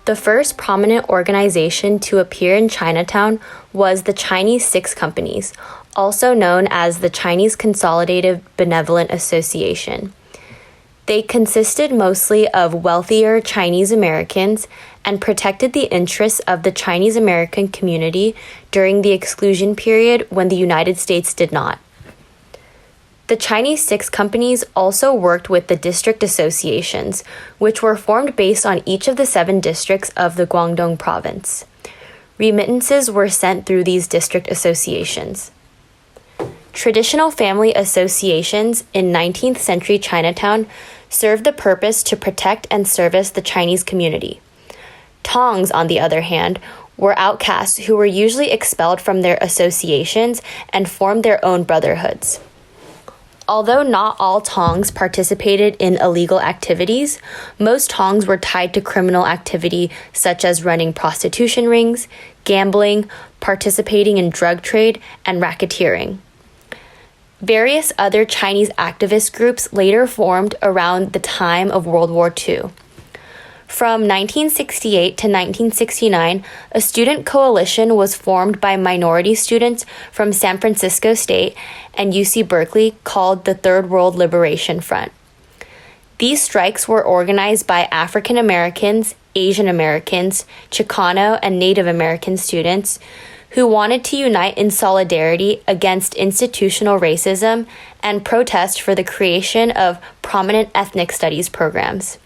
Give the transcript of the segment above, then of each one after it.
The first prominent organization to appear in Chinatown was the Chinese Six Companies, also known as the Chinese Consolidated Benevolent Association. They consisted mostly of wealthier Chinese Americans and protected the interests of the Chinese American community during the exclusion period when the United States did not. The Chinese Six Companies also worked with the district associations, which were formed based on each of the 7 districts of the Guangdong province. Remittances were sent through these district associations. Traditional family associations in 19th century Chinatown served the purpose to protect and service the Chinese community. Tongs, on the other hand, were outcasts who were usually expelled from their associations and formed their own brotherhoods. Although not all Tongs participated in illegal activities, most Tongs were tied to criminal activity such as running prostitution rings, gambling, participating in drug trade, and racketeering. Various other Chinese activist groups later formed around the time of World War II. From 1968 to 1969, a student coalition was formed by minority students from San Francisco State and UC Berkeley called the Third World Liberation Front. These strikes were organized by African Americans, Asian Americans, Chicano, and Native American students who wanted to unite in solidarity against institutional racism and protest for the creation of prominent ethnic studies programs.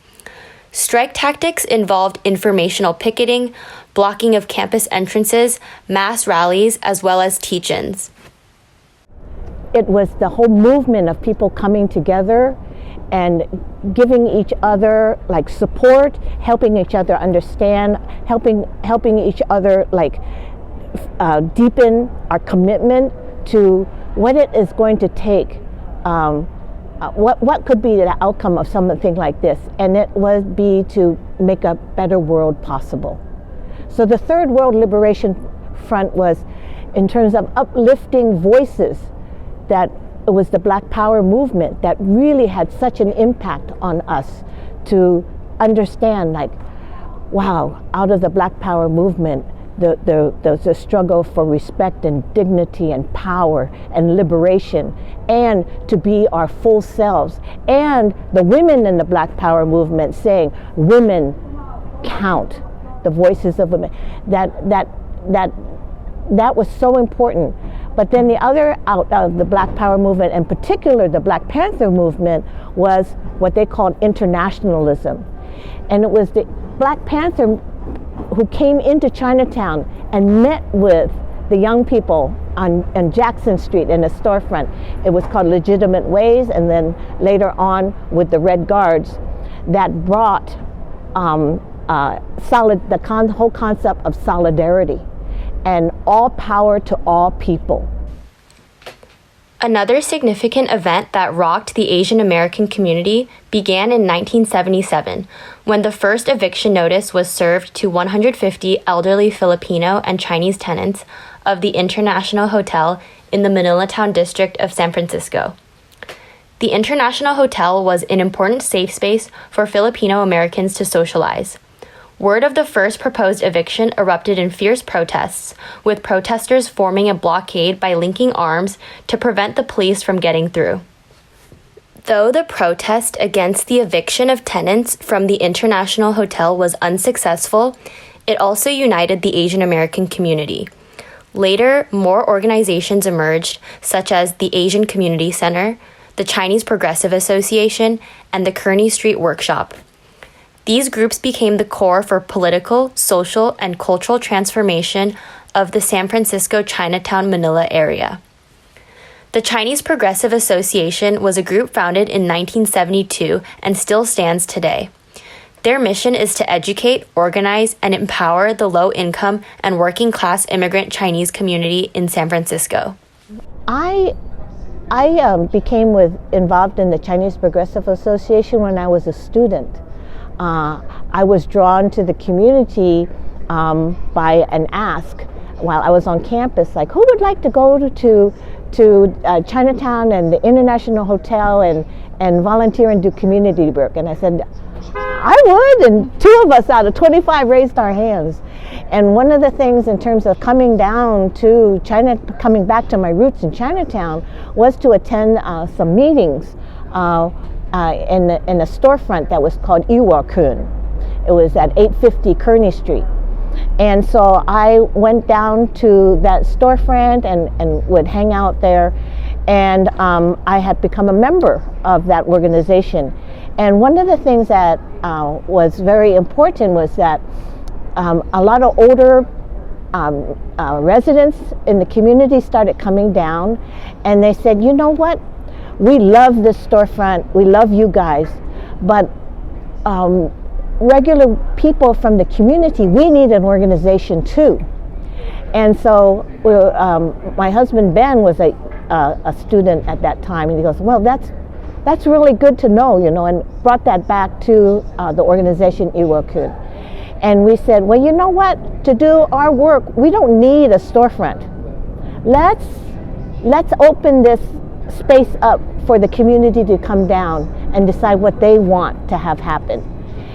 Strike tactics involved informational picketing, blocking of campus entrances, mass rallies, as well as teach-ins. It was the whole movement of people coming together and giving each other support, helping each other understand, helping each other deepen our commitment to what it is going to take. What could be the outcome of something like this? And it would be to make a better world possible. So the Third World Liberation Front was in terms of uplifting voices, that it was the Black Power movement that really had such an impact on us to understand, wow, out of the Black Power movement, the struggle for respect and dignity and power and liberation, and to be our full selves. And the women in the Black Power movement saying, women count, the voices of women. That was so important. But then the other out of the Black Power movement, in particular the Black Panther movement, was what they called internationalism. And it was the Black Panther who came into Chinatown and met with the young people on Jackson Street in a storefront. It was called Legitimate Ways, and then later on with the Red Guards, that brought the whole concept of solidarity and all power to all people. Another significant event that rocked the Asian American community began in 1977, when the first eviction notice was served to 150 elderly Filipino and Chinese tenants of the International Hotel in the Manilatown district of San Francisco. The International Hotel was an important safe space for Filipino Americans to socialize. Word of the first proposed eviction erupted in fierce protests, with protesters forming a blockade by linking arms to prevent the police from getting through. Though the protest against the eviction of tenants from the International Hotel was unsuccessful, it also united the Asian American community. Later, more organizations emerged, such as the Asian Community Center, the Chinese Progressive Association, and the Kearny Street Workshop. These groups became the core for political, social, and cultural transformation of the San Francisco Chinatown Manila area. The Chinese Progressive Association was a group founded in 1972 and still stands today. Their mission is to educate, organize, and empower the low-income and working-class immigrant Chinese community in San Francisco. I became involved in the Chinese Progressive Association when I was a student. I was drawn to the community by an ask while I was on campus, who would like to go to Chinatown and the International Hotel and volunteer and do community work? And I said, I would, and 2 of us out of 25 raised our hands. And one of the things in terms of coming down to China, coming back to my roots in Chinatown, was to attend some meetings in a storefront that was called Iwakun. It was at 850 Kearney Street. And so I went down to that storefront and would hang out there. And I had become a member of that organization. And one of the things that was very important was that a lot of older residents in the community started coming down, and they said, you know what, we love this storefront, we love you guys, but regular people from the community, we need an organization too. And so my husband Ben was a student at that time, and he goes, well, that's really good to know, you know, and brought that back to the organization Iwakun. And we said, well, you know what, to do our work, we don't need a storefront. Let's open this space up for the community to come down and decide what they want to have happen.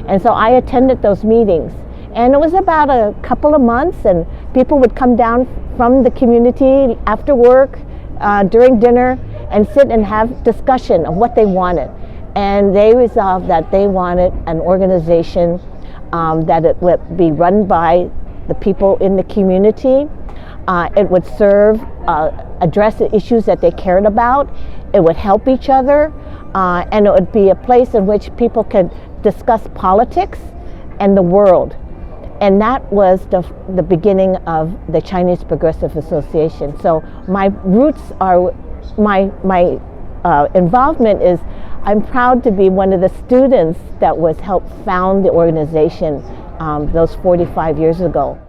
And so I attended those meetings, and it was about a couple of months, and people would come down from the community after work, during dinner, and sit and have discussion of what they wanted. And they resolved that they wanted an organization that it would be run by the people in the community. It would serve, address the issues that they cared about. It would help each other, and it would be a place in which people could discuss politics and the world. And that was the beginning of the Chinese Progressive Association. So my roots are, my involvement is, I'm proud to be one of the students that was helped found the organization those 45 years ago.